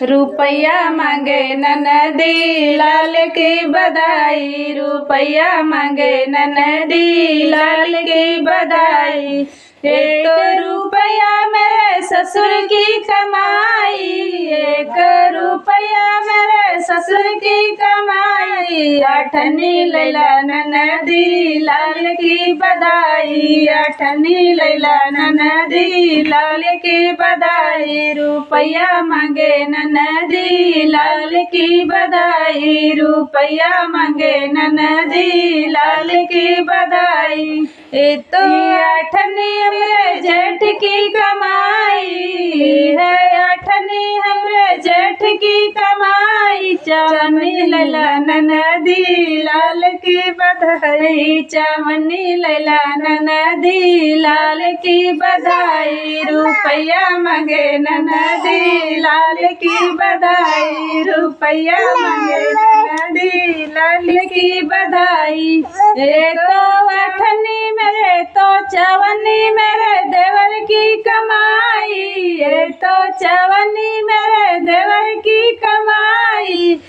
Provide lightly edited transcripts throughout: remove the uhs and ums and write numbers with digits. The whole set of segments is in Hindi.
रुपया मांगे ननदी लाल की बधाई, रुपया मांगे ननदी लाल की बधाई। एक रुपया मेरे ससुर की कमाई, एक रुपया मेरे ससुर की कमाई। अठनी लैला ननदी लाल की बधाई, अठनी लैला ननदी लाल की बधाई। रुपया मांगे ननदी लाल की बधाई, रुपया मांगे ननदी लाल की बधाई। ए तो अठनी हमरे जेठ की कमाई है, अठनी हमरे जेठ की कमाई। चावनी लैला ननदी लाल की बधाई, चावनी लैला ननदी लाल की बधाई। रुपया मांगे ननदी लाल की बधाई, रुपया मांगे ननदी लाल की बधाई। ए तो अठनी मेरे तो चवनी मेरे देवर की कमाई, ए तो चवनी मेरे देवर की कमाई।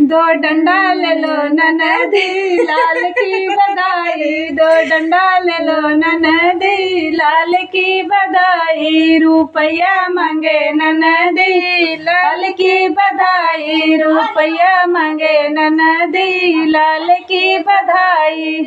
दो डंडा ले लो ननदी लाल की बधाई, दो डंडा ले लो ननदी लाल की बधाई। रुपया मांगे ननदी लाल की बधाई, रुपया मांगे ननदी लाल की बधाई।